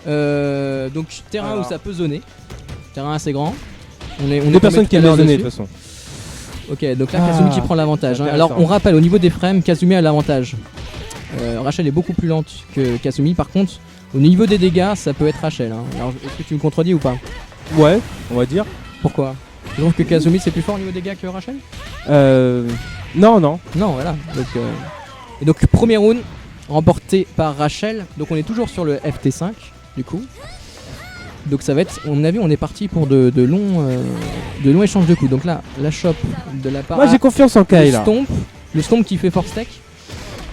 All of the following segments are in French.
Donc terrain où ça peut zoner. Terrain assez grand. On est deux personnes qui allaient zoner de toute façon. Ok, donc là Kazumi qui prend l'avantage. Alors on rappelle, au niveau des frames, Kazumi a l'avantage. Rachel est beaucoup plus lente que Kazumi. Par contre, au niveau des dégâts, ça peut être Rachel. Alors est-ce que tu me contredis ou pas? Ouais, on va dire. Pourquoi? Tu trouves que Kazumi c'est plus fort au niveau des dégâts que Rachel? Non. Non, voilà. Et donc premier round remporté par Rachel. Donc on est toujours sur le FT5 du coup. Donc ça va être, à mon avis, on est parti pour de longs échanges de coups. Donc là, la chope de la part. Moi j'ai confiance en Kai là. Le stomp qui fait force tech.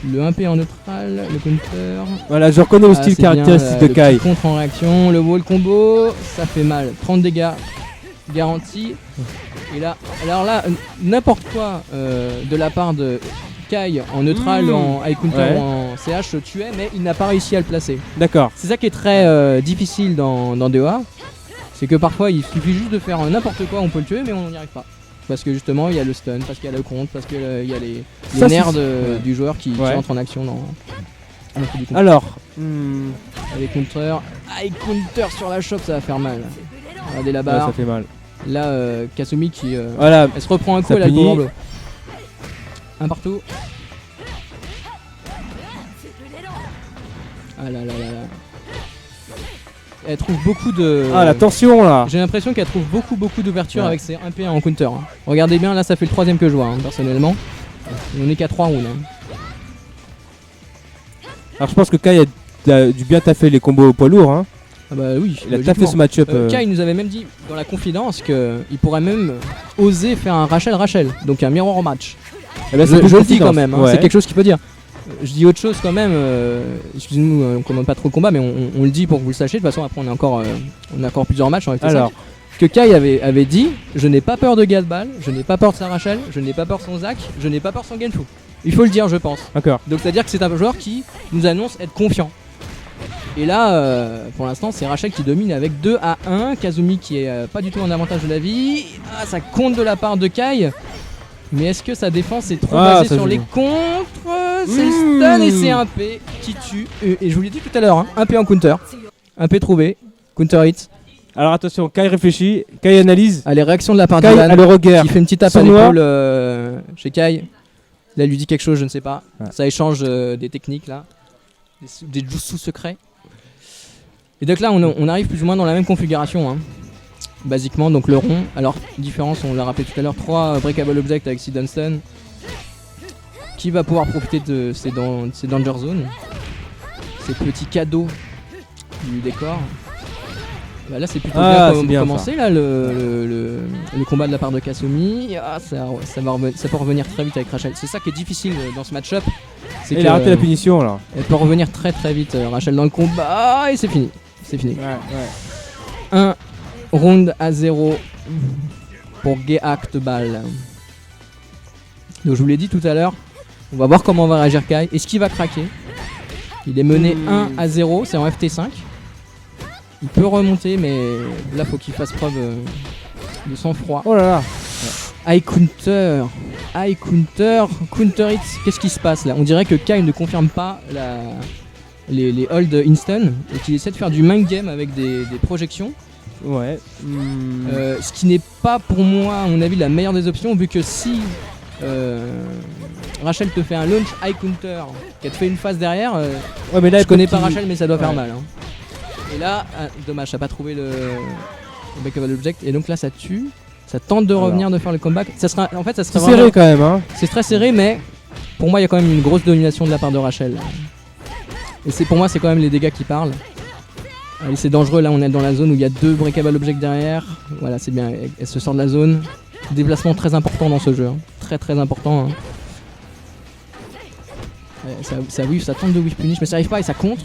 Le 1P en neutral, le counter. Voilà, je reconnais le style caractéristique de Kai. Le contre en réaction, le wall combo, ça fait mal. 30 dégâts garantis. Et là, alors là, n'importe quoi de la part de Kai en neutral, en high counter ou en CH tuait, mais il n'a pas réussi à le placer. D'accord. C'est ça qui est très difficile dans DOA. C'est que parfois il suffit juste de faire n'importe quoi, on peut le tuer, mais on n'y arrive pas. Parce que justement il y a le stun, parce qu'il y a le contre, parce qu'il y a les nerfs du joueur qui entre en action dans du coup. Alors, les counters, high counter sur la shop, ça va faire mal. Regardez la barre. ça fait mal. Là, Kasumi qui voilà, elle se reprend un coup, elle a le bouton bleu. Un partout. Ah là là là là. Elle trouve beaucoup de... Ah la tension là. J'ai l'impression qu'elle trouve beaucoup d'ouverture avec ses 1P en counter. Regardez bien, là ça fait le troisième que je vois personnellement. On est qu'à 3 rounds. Alors je pense que Kai a dû bien taffer les combos poids lourds. Hein. Ah bah oui, il a taffé ce match-up. Kai nous avait même dit dans la confidence qu'il pourrait même oser faire un Rachel, donc un mirror match. Eh ben, je le dis quand même, c'est quelque chose qu'il peut dire. Je dis autre chose quand même, excusez-nous, on commande pas trop le combat, mais on le dit pour que vous le sachiez. De toute façon, après on a encore plusieurs matchs en FT5. Alors, que Kai avait dit, je n'ai pas peur de Gadball, je n'ai pas peur de sa Rachel, je n'ai pas peur de son Zac, je n'ai pas peur de son Genfu. Il faut le dire, je pense. D'accord. Donc c'est-à-dire que c'est un joueur qui nous annonce être confiant. Et là, pour l'instant, c'est Rachel qui domine avec 2-1. Kazumi qui est pas du tout en avantage de la vie. Ah, ça compte de la part de Kai. Mais est-ce que sa défense est trop basée sur les contres? C'est le stun et c'est un P qui tue. Et je vous l'ai dit tout à l'heure, un P en counter. Un P trouvé. Counter hit. Alors attention, Kai réfléchit, Kai analyse. Ah, les réactions de la part Kai a le regard. qui fait une petite tape à l'épaule chez Kai. Là, elle lui dit quelque chose, je ne sais pas. Ça échange des techniques là. Des jutsu secrets. Et donc là, on arrive plus ou moins dans la même configuration. Basiquement, donc le rond. Alors, différence, on l'a rappelé tout à l'heure, 3 breakable objects avec Seed Stun. Qui va pouvoir profiter de ces danger zones, ces petits cadeaux du décor. Bah là, c'est plutôt bien commencé là, le combat de la part de Kasumi. Ah, ça peut revenir très vite avec Rachel. C'est ça qui est difficile dans ce match-up. Elle a raté la punition là. Elle peut revenir très vite, Rachel, dans le combat. Et c'est fini. C'est fini. Ouais. 1 round à 0 pour Geact Ball. Donc je vous l'ai dit tout à l'heure, on va voir comment va réagir Kai. Est-ce qu'il va craquer? Il est mené 1-0, c'est en FT5. Il peut remonter, mais là faut qu'il fasse preuve de sang-froid. Oh là là. High counter, counter hit. Qu'est-ce qui se passe là? On dirait que Kai ne confirme pas les hold instant et qu'il essaie de faire du mind game avec des projections. Ouais. Ce qui n'est pas pour moi, à mon avis, la meilleure des options, vu que si Rachel te fait un launch high counter, qu'elle te fait une phase derrière, mais là, je connais pas Rachel, mais ça doit faire mal. Et là, dommage, ça n'a pas trouvé le backable object, et donc là ça tue. Ça tente de revenir, de faire le comeback. Ça sera serré quand même. Hein. C'est très serré, mais pour moi, il y a quand même une grosse domination de la part de Rachel. Et pour moi, c'est quand même les dégâts qui parlent. Allez, c'est dangereux, là on est dans la zone où il y a 2 breakable objects derrière. Voilà, c'est bien, elle se sort de la zone. Déplacement très important dans ce jeu, très important. Ça tente de whiff punish, mais ça arrive pas et ça contre.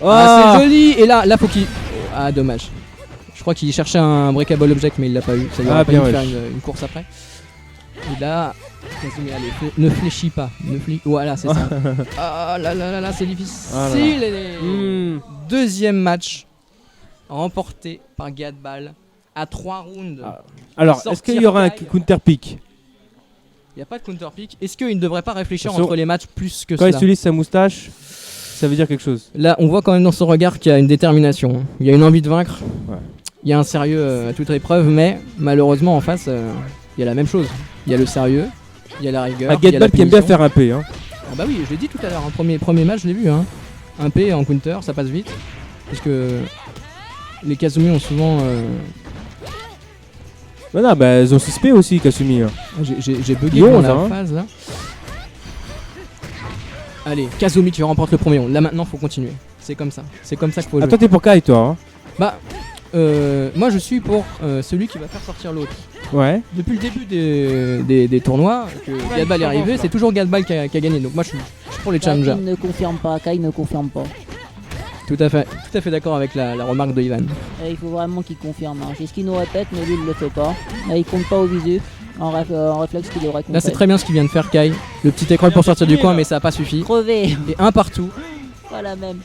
Ah, c'est joli. Et là faut qu'il... Ah, dommage. Je crois qu'il cherchait un breakable object, mais il l'a pas eu. Ça lui a permis de faire une course après. Et là, allez, ne fléchis pas. Voilà, c'est ça. Ah là, c'est difficile. Deuxième match remporté par Gadball à 3 rounds. Alors, est-ce qu'il y aura un counter pick? Il n'y a pas de counter pick. Est-ce qu'il ne devrait pas réfléchir entre les matchs plus que quand cela? il utilise sa moustache, Ça veut dire quelque chose. Là, on voit quand même dans son regard qu'il y a une détermination. Il y a une envie de vaincre. Ouais. Il y a un sérieux à toute épreuve, mais malheureusement en face, il y a la même chose. Il y a le sérieux, il y a la rigueur. Il y a la Gatball qui aime bien punition. faire un P. Hein. Ah bah oui, je l'ai dit tout à l'heure. Premier match, je l'ai vu. Hein. Un P en counter, ça passe vite. Parce que les Kazumi ont souvent. Bah non, bah elles ont 6 P aussi, Kasumi. Hein. J'ai bugué Ils ont dans 11, la hein. phase là. Allez, Kazumi qui remporte le premier round. Là maintenant, faut continuer. C'est comme ça. C'est comme ça qu'il faut Ah, jouer. toi t'es pour Kai, toi. Hein. Bah, moi je suis pour celui qui va faire sortir l'autre. Ouais. Depuis le début des tournois, que Gatball est arrivé, c'est toujours Gatball qui a gagné. Donc moi je suis pour les challengers. Kai ne confirme pas, Kai ne confirme pas. Tout à fait d'accord avec la remarque de Ivan. Il faut vraiment qu'il confirme. Hein. C'est ce qu'il nous répète, mais lui il le fait pas. Il compte pas au visu, en réflexe qu'il devrait compter. Là c'est très bien ce qu'il vient de faire Kai. Le petit écran pour sortir du coin, mais ça a pas suffi. Crevé. Et un partout. Voilà même.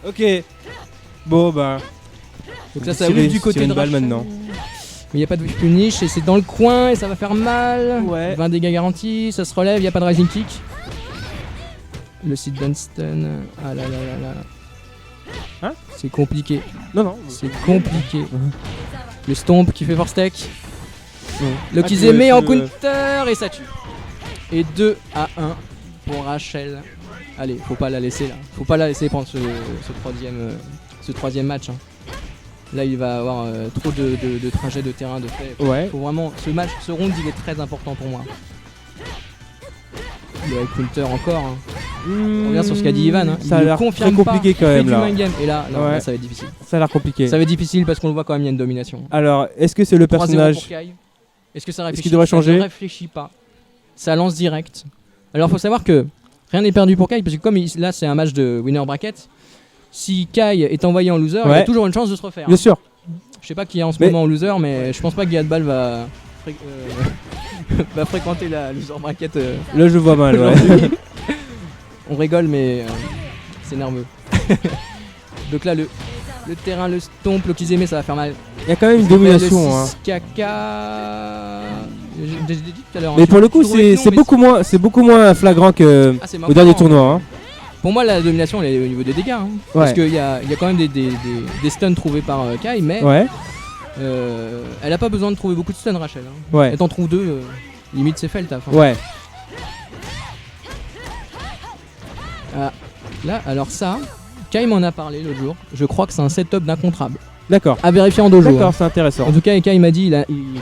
Ok. Bon bah. Donc ça Tirer- ouvre du côté tirer de une balle Rachel. maintenant. Mais il n'y a pas de punish et c'est dans le coin et ça va faire mal. Ouais. 20 dégâts garantis, ça se relève, il n'y a pas de rising kick. Le sit down stun. Ah là là là là. Hein? C'est compliqué. Non, non. C'est compliqué. Le stomp qui fait force tech. Non. Le Ah, Kizeme tu- en tu- counter et ça tue. Et 2 à 1 pour Rachel. Allez, faut pas la laisser là. Faut pas la laisser prendre ce troisième match. Hein. Là, il va avoir trop de trajets de terrain de fait. Ouais. Faut vraiment. Ce round, il est très important pour moi. Le high counter encore. Hein. On revient sur ce qu'a dit Ivan. Hein. Ça a Il ne l'air confirme très compliqué pas, quand il fait même du là. mind game. Et là, non, Ouais. là, ça va être difficile. Ça a l'air compliqué. Ça va être difficile parce qu'on le voit quand même, il y a une domination. Alors, est-ce que c'est le 3-0 personnage pour Kai. Est-ce que ça réfléchit? qu'il devrait changer? Ça ne réfléchit pas. Ça lance direct. Alors faut savoir que rien n'est perdu pour Kai parce que comme là c'est un match de winner bracket, si Kai est envoyé en loser, il a toujours une chance de se refaire. Bien sûr. Je sais pas qui est en ce moment en loser, mais je pense pas que Gatball va va fréquenter la loser bracket. Là, je vois mal, ouais. aujourd'hui. On rigole, mais c'est nerveux. Donc là, le terrain, le stomp, le Kizeme, ça va faire mal. Il y a quand même une Le domination. Hein. 6KK. J'ai dit tout à l'heure. Mais hein, pour le coup, toujours les c'est noms, mais beaucoup moins flagrant que Ah, c'est au dernier marrant. tournoi. Hein. Pour moi, la domination, elle est au niveau des dégâts. Hein. Ouais. Parce qu'il y a quand même des stuns trouvés par Kai, mais Ouais. elle a pas besoin de trouver beaucoup de stuns, Rachel. Hein. Ouais. Elle t'en trouve 2, limite c'est fait le taf. Hein. Ouais. Ah, là, alors ça, Kai m'en a parlé l'autre jour. Je crois que c'est un setup d'incontrable. D'accord. À vérifier en dojo. D'accord, Hein. c'est intéressant. En tout cas, Kai m'a dit,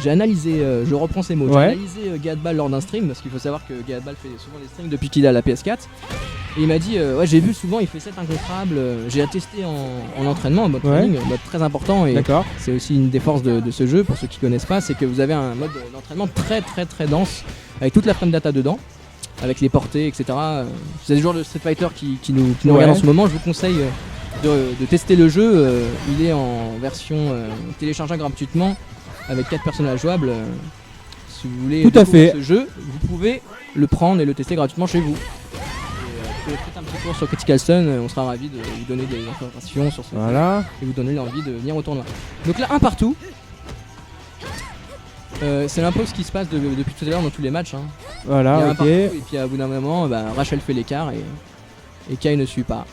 j'ai analysé, je reprends ses mots, j'ai Ouais. analysé Gatball lors d'un stream, parce qu'il faut savoir que Gatball fait souvent des streams depuis qu'il a la PS4. Et il m'a dit, ouais, j'ai vu souvent, il fait set incontrable, j'ai attesté en entraînement, en mode Ouais. training, mode très important, et D'accord. c'est aussi une des forces de ce jeu, pour ceux qui connaissent pas, c'est que vous avez un mode d'entraînement très très très dense, avec toute la frame data dedans, avec les portées, etc. Si vous avez des joueurs de Street Fighter qui nous Ouais. regardent en ce moment, je vous conseille de tester le jeu. Il est en version téléchargeable gratuitement avec 4 personnages jouables. Si vous voulez Tout à découvrir fait. ce jeu, vous pouvez le prendre et le tester gratuitement chez vous. Et, vous pouvez faire un petit tour sur Critical Sun, on sera ravis de vous donner des informations sur ce jeu Voilà. et vous donner l'envie de venir au tournoi. Donc là, un partout. C'est un peu ce qui se passe depuis tout à l'heure dans tous les matchs. Hein. Il y a Voilà, un ok. partout, et puis à bout d'un moment, Rachel fait l'écart et Kai ne suit pas.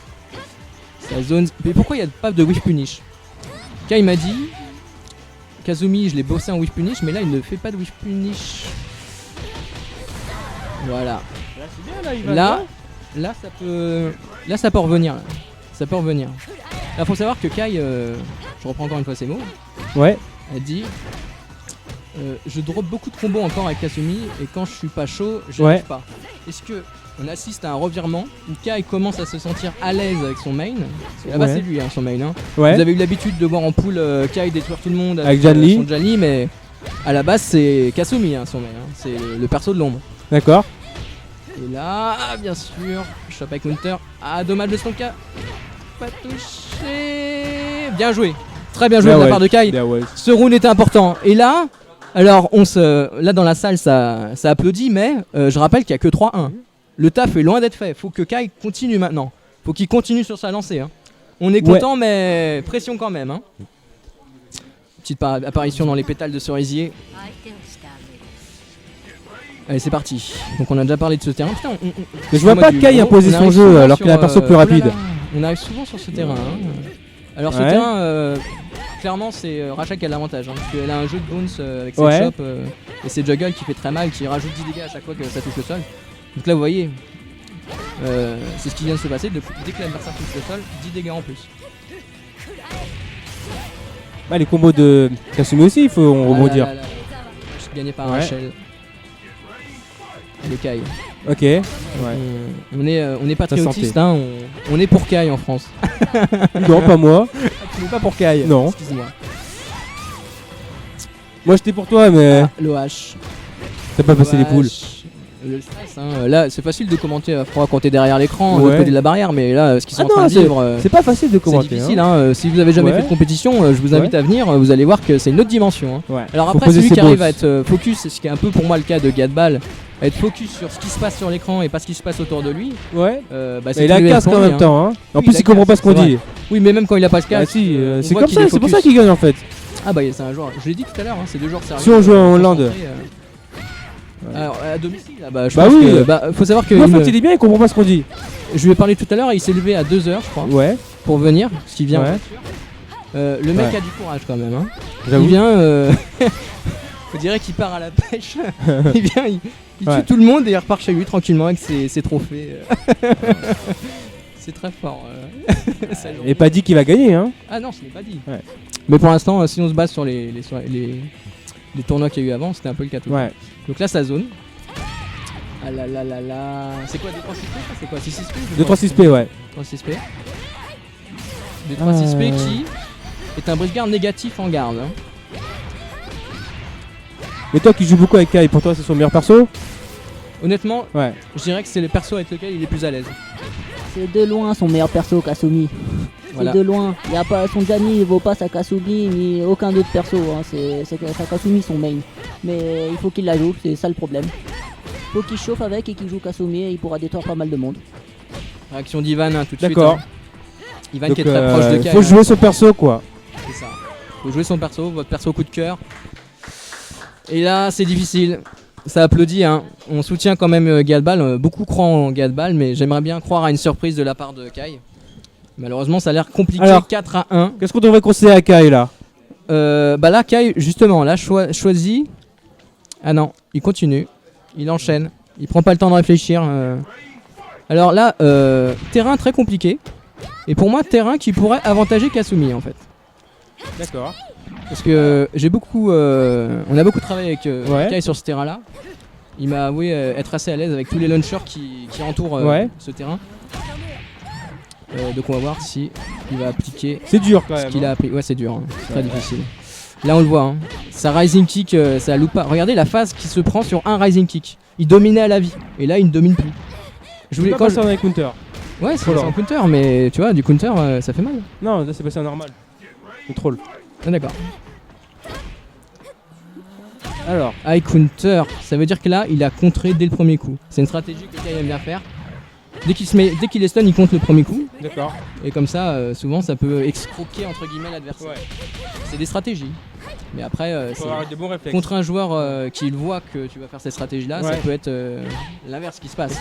Sa zone. Mais pourquoi il n'y a pas de whiff punish? Kai m'a dit, Kazumi, je l'ai bossé en whiff punish, mais là il ne fait pas de whiff punish. Voilà. Là ça peut revenir. Là. Ça peut revenir. Là faut savoir que Kai, je reprends encore une fois ses mots, Ouais. a dit. Je drop beaucoup de combos encore avec Kasumi et quand je suis pas chaud, j'arrive pas. Est-ce que on assiste à un revirement où Kai commence à se sentir à l'aise avec son main? Parce que là-bas Ouais. c'est lui son main. Hein. Ouais. Vous avez eu l'habitude de voir en pool Kai détruire tout le monde Avec Jan Li. son Jan Li, mais à la base c'est Kasumi son main. Hein. C'est le perso de l'ombre. D'accord. Et là, bien sûr, shop avec counter. Ah, dommage de son cas. Pas touché. Bien joué. Très bien joué de la part de Kai. Bien ouais. Ce round était important. Et là, alors là dans la salle ça applaudit, mais je rappelle qu'il n'y a que 3-1. Le taf est loin d'être fait. Faut que Kai continue maintenant. Faut qu'il continue sur sa lancée. Hein. On est content, mais pression quand même. Hein. Petite apparition dans les pétales de cerisier. Allez, c'est parti. Donc on a déjà parlé de ce terrain. Putain, Mais je vois pas Kai imposer son jeu alors qu'il a un perso plus rapide. On arrive souvent sur ce terrain. Hein. Alors ce Ouais. terrain, clairement c'est Racha qui a l'avantage. Hein, parce qu'elle a un jeu de bounce avec ses Ouais. chops et c'est Juggle qui fait très mal, qui rajoute 10 dégâts à chaque fois que ça touche le sol. Donc là vous voyez, c'est ce qui vient de se passer. Dès que l'adversaire touche le sol, 10 dégâts en plus. Ah, les combos de Kasumi aussi, il faut rebondir. Je suis gagné par Ouais. Rachel. Le Kai. Ok. Ouais. On est patriotiste, santé. hein, on est pour Kai en France. Non, pas moi. Tu n'es pas pour Kai. Non. Excuse-moi. Moi j'étais pour toi, mais L'OH. t'as pas passé les poules. Le stress, hein. Là, c'est facile de commenter à froid quand t'es derrière l'écran, de Ouais. l'autre côté de la barrière, mais là, ce qu'ils sont Ah en train non, de vivre, c'est pas facile de c'est commenter. difficile. Hein. Hein. Si vous avez jamais Ouais. fait de compétition, je vous invite à venir. Vous allez voir que c'est une autre dimension. Hein. Ouais. Alors Faut après, poser celui ses qui arrive boss. à être focus, c'est ce qui est un peu pour moi le cas de Gadball, à être focus sur ce qui se passe sur l'écran et pas ce qui se passe autour de lui. Ouais. Bah, Mais il a tout le casque en pour lui, même hein. temps. Hein. En Oui, plus, il a il comprend casque, pas ce qu'on c'est dit. Oui, mais même quand il a pas le Ah casque, si, on c'est voit comme qu'il ça, est c'est pour focus. ça qu'il gagne en fait. Ah bah c'est un joueur, je l'ai dit tout à l'heure, hein, c'est deux joueurs sérieux. Si on joue en Hollande. concentrés, Alors à domicile, là, bah, je Bah pense oui. que, faut savoir que Moi, quand il est bien, il comprend pas ce qu'on dit. je lui ai parlé tout à l'heure, il s'est levé à 2h je crois Ouais. pour venir, parce qu'il vient. Ouais. Le mec Ouais. a du courage quand même. Hein. Il J'avoue. vient, on dirait qu'il part à la pêche. Il vient, il Ouais. tue tout le monde et il repart chez lui tranquillement avec ses trophées. C'est très fort. Sa journée. Et pas dit qu'il va gagner. Hein. Ah non, ce n'est pas dit. Ouais. Mais pour l'instant, si on se base sur les tournois qu'il y a eu avant, c'était un peu le cas tout. Ouais. Donc là, ça zone. Ah là là là là. C'est quoi 2-3-6P ça? C'est quoi 6-6P 2-3-6P, ouais. 3-6P. 2-3-6P qui est un brise-garde négatif en garde. Hein. Mais toi qui joues beaucoup avec Kai, pour toi c'est son meilleur perso? Honnêtement, Ouais. je dirais que c'est le perso avec lequel il est plus à l'aise. C'est de loin son meilleur perso, Kasumi. Voilà. C'est de loin. Y a pas, son Jani ne vaut pas sa Kasumi ni aucun autre perso. Hein. C'est sa Kasumi son main. Mais il faut qu'il la joue, c'est ça le problème. Faut qu'il chauffe avec et qu'il joue Kasumi et il pourra détruire pas mal de monde. Réaction d'Ivan hein, tout de suite. D'accord. Hein. Ivan Donc, qui est très proche de Kai. faut hein. jouer son perso quoi. C'est ça. Faut jouer son perso, votre perso coup de cœur. Et là, c'est difficile. Ça applaudit, hein. On soutient quand même Gadball. Beaucoup croient en Gadball, mais j'aimerais bien croire à une surprise de la part de Kai. Malheureusement, ça a l'air compliqué. Alors, 4-1. Qu'est-ce qu'on devrait conseiller à Kai là? Bah là, Kai, justement, là, choisit. Ah non, il continue. Il enchaîne. Il prend pas le temps de réfléchir. Alors là, terrain très compliqué. Et pour moi, terrain qui pourrait avantager Kasumi en fait. D'accord. Parce que j'ai beaucoup. On a beaucoup travaillé avec Ouais. Kai sur ce terrain-là. Il m'a avoué être assez à l'aise avec tous les launchers qui entourent Ouais. ce terrain. Donc on va voir si il va appliquer C'est dur quand ce même. qu'il a appris. Ouais, c'est dur, hein. C'est très difficile. Là, on le voit. Hein. Sa rising kick, ça loupe pas. Regardez la phase qui se prend sur un rising kick. Il dominait à la vie. Et là, il ne domine plus. Je voulais Pas quand passer en counter. Ouais, c'est Voilà. un counter, mais tu vois, du counter, ça fait mal. Non, là c'est passé en normal. Contrôle. Ah, d'accord. Alors, High counter, ça veut dire que là, il a contré dès le premier coup. C'est une stratégie que Kai aime bien faire. Dès qu'il est stun, il compte le premier coup. d'accord. Et comme ça, souvent, ça peut escroquer entre guillemets l'adversaire. C'est des stratégies. Mais après, Faut c'est- avoir des bons réflexes. contre un joueur qui voit que tu vas faire cette stratégie-là, ça Ouais. peut être l'inverse qui se passe.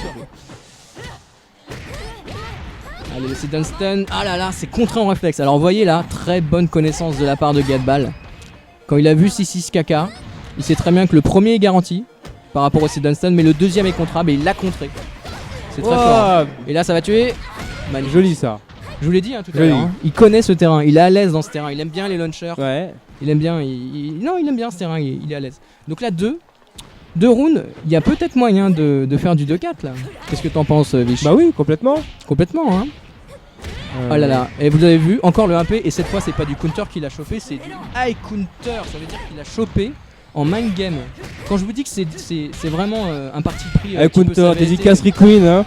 Allez, c'est Dunstan. Ah là là, c'est contraint en réflexe. Alors, vous voyez là, très bonne connaissance de la part de Gadball. Quand il a vu 6-6 Kaka, il sait très bien que le premier est garanti par rapport au Dunstan, mais le deuxième est contrat, mais il l'a contré. C'est très fort. Oh, Et là, ça va tuer. Magnifique. joli ça. Je vous l'ai dit hein, tout à Joli. l'heure. Hein. Il connaît ce terrain, il est à l'aise dans ce terrain, il aime bien les launchers. Ouais. Il aime bien, non, il aime bien ce terrain, il est à l'aise. Donc là, deux rounds, il y a peut-être moyen de faire du 2-4 là. Qu'est-ce que t'en penses, Vich? Bah oui, complètement. Complètement, hein. Oh là là, et vous avez vu, encore le 1P, et cette fois, c'est pas du counter qu'il a chopé, c'est du high counter. Ça veut dire qu'il a chopé en mind game. Quand je vous dis que c'est vraiment un parti pris. Avec qui peut counter, s'avérer, dédicace Requeen, hein.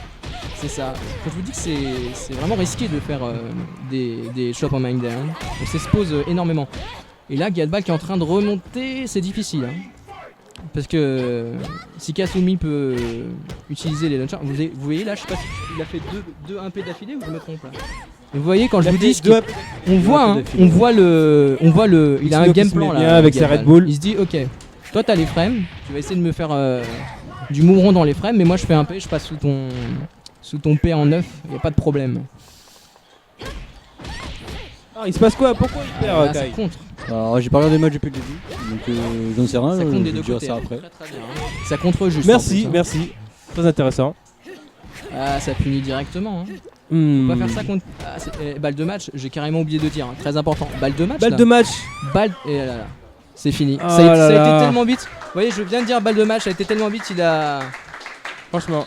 c'est ça. Quand je vous dis que c'est vraiment risqué de faire des chops en mind game, on s'expose énormément. Et là, Gadball qui est en train de remonter, c'est difficile. Hein. Parce que si Kasumi peut utiliser les launchers, vous voyez là, je sais pas si il a fait deux 1P d'affilée ou je me trompe là. Vous voyez quand je vous dis, on voit, hein, on voit le, il a un Xeno qui game se plan met là. bien avec sa Gadball. Red Bull. Il se dit ok, toi t'as les frames, tu vas essayer de me faire du mouron dans les frames, mais moi je fais un P, je passe sous ton P en 9, y a pas de problème. Ah, il se passe quoi? Pourquoi il perd, Là, ça Kai? contre. Alors, j'ai pas regardé le match depuis le début, donc j'en sais rien. Ça compte des je deux dirai côtés. ça hein. après. Très, très bien, hein. Ça contre juste. Merci, en plus, hein. merci. Très intéressant. Ah, ça punit directement. Hein. Hmm. Faut pas faire ça contre. Balle de match, j'ai carrément oublié de dire, hein. Très important. Balle de match. Balle là. de match. Balle. Et là, là. C'est fini. Oh Ça a là été là. tellement vite. Vous voyez, je viens de dire balle de match, ça a été tellement vite, il a. Franchement.